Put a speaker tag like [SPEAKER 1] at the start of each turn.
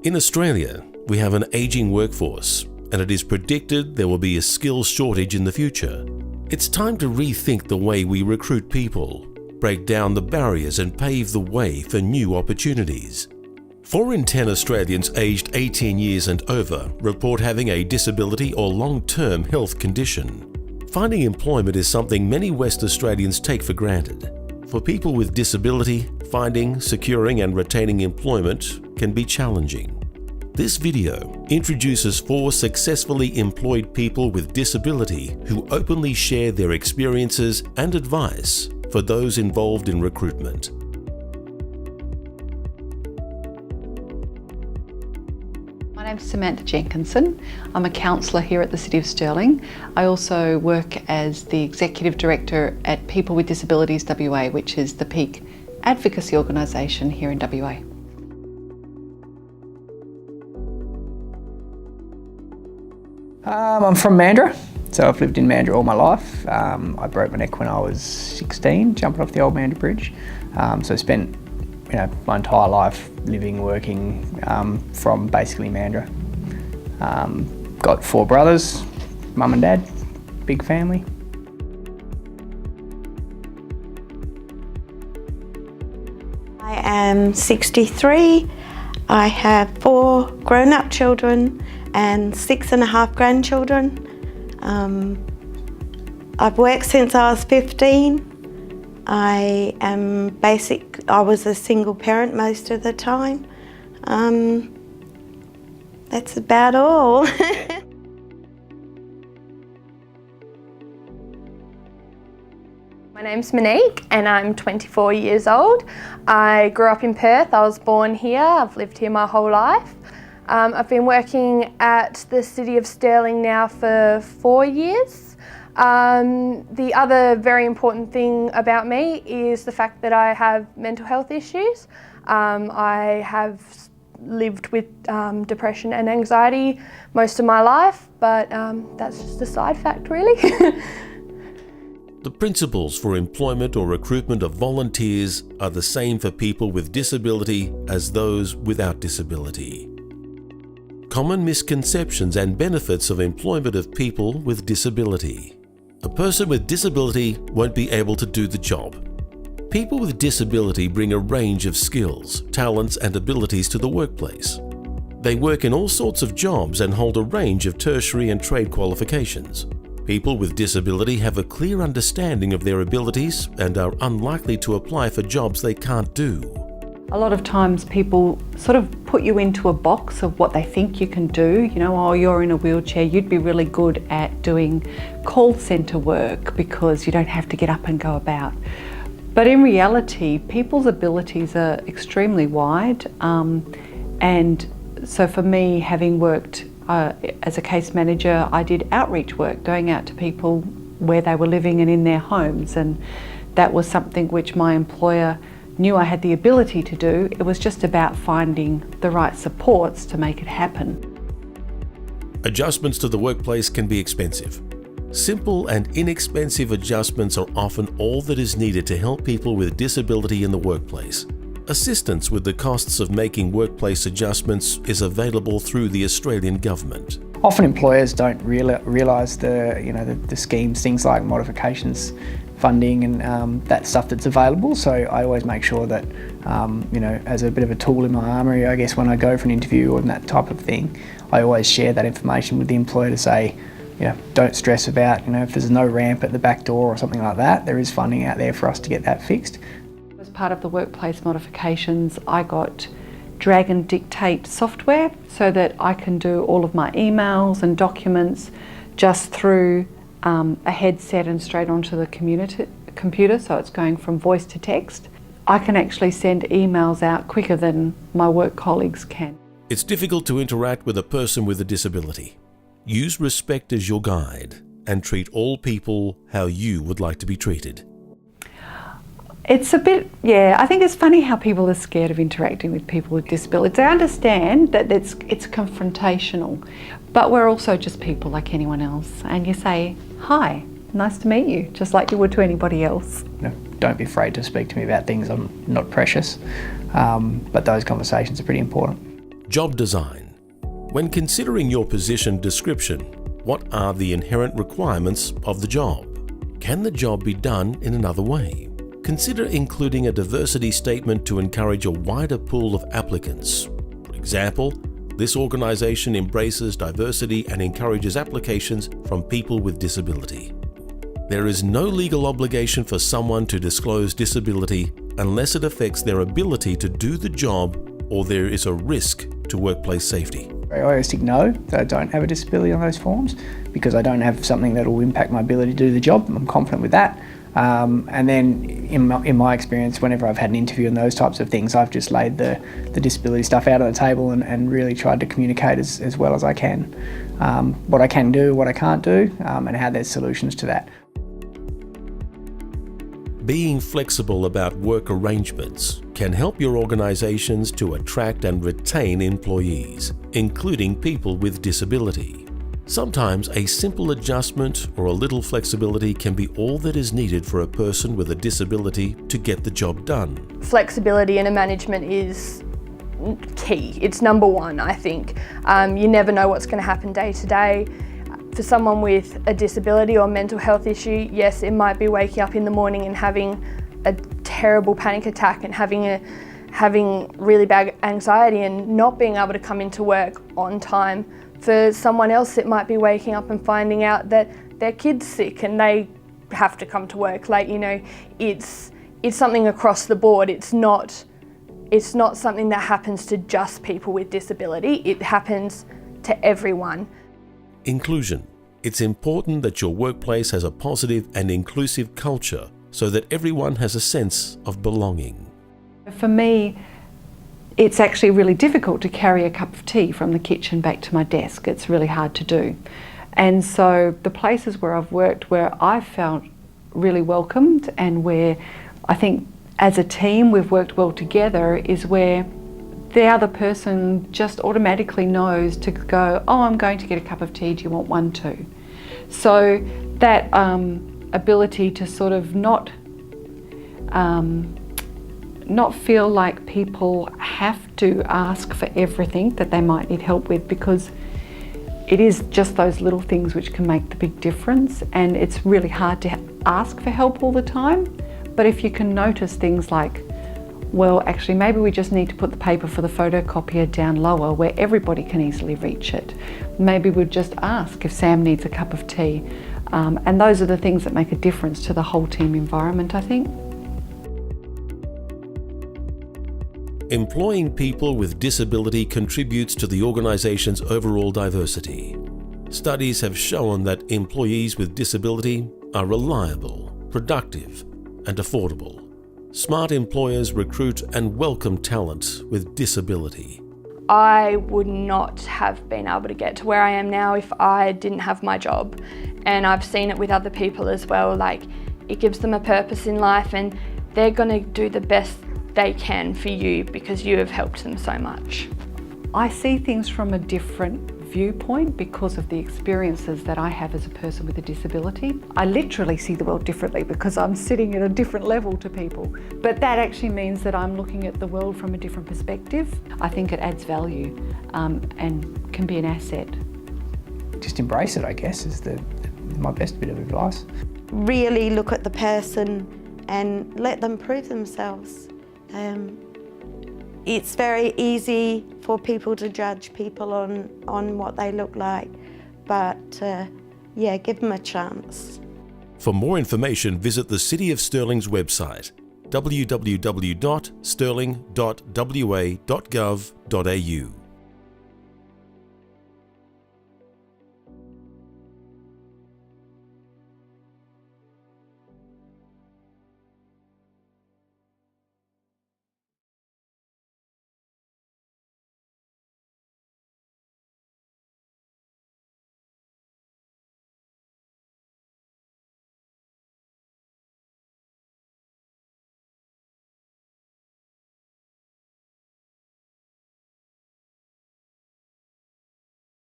[SPEAKER 1] In Australia, we have an ageing workforce, and it is predicted there will be a skills shortage in the future. It's time to rethink the way we recruit people, break down the barriers and pave the way for new opportunities. 4 in 10 Australians aged 18 years and over report having a disability or long-term health condition. Finding employment is something many West Australians take for granted. For people with disability, finding, securing and retaining employment can be challenging. This video introduces 4 successfully employed people with disability who openly share their experiences and advice for those involved in recruitment.
[SPEAKER 2] My name's Samantha Jenkinson. I'm a counsellor here at the City of Stirling. I also work as the Executive Director at People with Disabilities WA, which is the peak advocacy organisation here in WA.
[SPEAKER 3] I'm from Mandurah, so I've lived in Mandurah all my life. I broke my neck when I was 16, jumping off the old Mandurah Bridge. So I spent my entire life living, working from basically Mandurah. Got 4 brothers, mum and dad, big family.
[SPEAKER 4] I am 63. I have 4 grown-up children and 6.5 grandchildren. I've worked since I was 15. I was a single parent most of the time. That's about all.
[SPEAKER 5] My name's Monique and I'm 24 years old. I grew up in Perth. I was born here. I've lived here my whole life. I've been working at the City of Stirling now for 4 years. The other very important thing about me is the fact that I have mental health issues. I have lived with depression and anxiety most of my life, but that's just a side fact really.
[SPEAKER 1] The principles for employment or recruitment of volunteers are the same for people with disability as those without disability. Common misconceptions and benefits of employment of people with disability. A person with disability won't be able to do the job. People with disability bring a range of skills, talents and abilities to the workplace. They work in all sorts of jobs and hold a range of tertiary and trade qualifications. People with disability have a clear understanding of their abilities and are unlikely to apply for jobs they can't do.
[SPEAKER 2] A lot of times people sort of put you into a box of what they think you can do. Oh, you're in a wheelchair, you'd be really good at doing call centre work because you don't have to get up and go about. But in reality, people's abilities are extremely wide. And so for me, having worked as a case manager, I did outreach work, going out to people where they were living and in their homes. And that was something which my employer knew I had the ability to do. It was just about finding the right supports to make it happen.
[SPEAKER 1] Adjustments to the workplace can be expensive. Simple and inexpensive adjustments are often all that is needed to help people with disability in the workplace. Assistance with the costs of making workplace adjustments is available through the Australian government.
[SPEAKER 3] Often employers don't realise the schemes, things like modifications, funding and that stuff that's available. So I always make sure that, as a bit of a tool in my armoury, I guess, when I go for an interview or that type of thing, I always share that information with the employer to say, don't stress about, if there's no ramp at the back door or something like that, there is funding out there for us to get that fixed.
[SPEAKER 2] As part of the workplace modifications, I got drag and dictate software so that I can do all of my emails and documents just through a headset and straight onto the computer, so it's going from voice to text. I can actually send emails out quicker than my work colleagues can.
[SPEAKER 1] It's difficult to interact with a person with a disability. Use respect as your guide and treat all people how you would like to be treated.
[SPEAKER 2] It's a bit, I think it's funny how people are scared of interacting with people with disabilities. I understand that it's confrontational, but we're also just people like anyone else. And you say, hi, nice to meet you, just like you would to anybody else.
[SPEAKER 3] Don't be afraid to speak to me about things. I'm not precious, but those conversations are pretty important.
[SPEAKER 1] Job design. When considering your position description, what are the inherent requirements of the job? Can the job be done in another way? Consider including a diversity statement to encourage a wider pool of applicants. For example, this organization embraces diversity and encourages applications from people with disability. There is no legal obligation for someone to disclose disability unless it affects their ability to do the job or there is a risk to workplace safety.
[SPEAKER 3] I always tick no, that I don't have a disability on those forms because I don't have something that will impact my ability to do the job. I'm confident with that. And then in my experience, whenever I've had an interview and those types of things, I've just laid the disability stuff out on the table and really tried to communicate as well as I can. What I can do, what I can't do, and how there's solutions to that.
[SPEAKER 1] Being flexible about work arrangements can help your organizations to attract and retain employees, including people with disability. Sometimes a simple adjustment or a little flexibility can be all that is needed for a person with a disability to get the job done.
[SPEAKER 5] Flexibility in a management is key. It's number one, I think. You never know what's going to happen day to day. For someone with a disability or mental health issue, yes, it might be waking up in the morning and having a terrible panic attack and having really bad anxiety and not being able to come into work on time. For someone else, it might be waking up and finding out that their kid's sick and they have to come to work late. You know, it's something across the board. It's not something that happens to just people with disability. It happens to everyone.
[SPEAKER 1] Inclusion. It's important that your workplace has a positive and inclusive culture so that everyone has a sense of belonging.
[SPEAKER 2] For me, it's actually really difficult to carry a cup of tea from the kitchen back to my desk. It's really hard to do. And so the places where I've worked where I've felt really welcomed and where I think as a team we've worked well together is where the other person just automatically knows to go, oh, I'm going to get a cup of tea, do you want one too? So that ability to sort of not feel like people have to ask for everything that they might need help with, because it is just those little things which can make the big difference, and it's really hard to ask for help all the time. But if you can notice things like, well, actually maybe we just need to put the paper for the photocopier down lower where everybody can easily reach it. Maybe we'd just ask if Sam needs a cup of tea. And those are the things that make a difference to the whole team environment, I think.
[SPEAKER 1] Employing people with disability contributes to the organization's overall diversity. Studies have shown that employees with disability are reliable, productive, and affordable. Smart employers recruit and welcome talent with disability.
[SPEAKER 5] I would not have been able to get to where I am now if I didn't have my job. And I've seen it with other people as well, like it gives them a purpose in life and they're going to do the best they can for you because you have helped them so much.
[SPEAKER 2] I see things from a different viewpoint because of the experiences that I have as a person with a disability. I literally see the world differently because I'm sitting at a different level to people. But that actually means that I'm looking at the world from a different perspective. I think it adds value and can be an asset.
[SPEAKER 3] Just embrace it, I guess, is my best bit of advice.
[SPEAKER 4] Really look at the person and let them prove themselves. It's very easy for people to judge people on what they look like, but yeah, give them a chance.
[SPEAKER 1] For more information, visit the City of Stirling's website, www.stirling.wa.gov.au.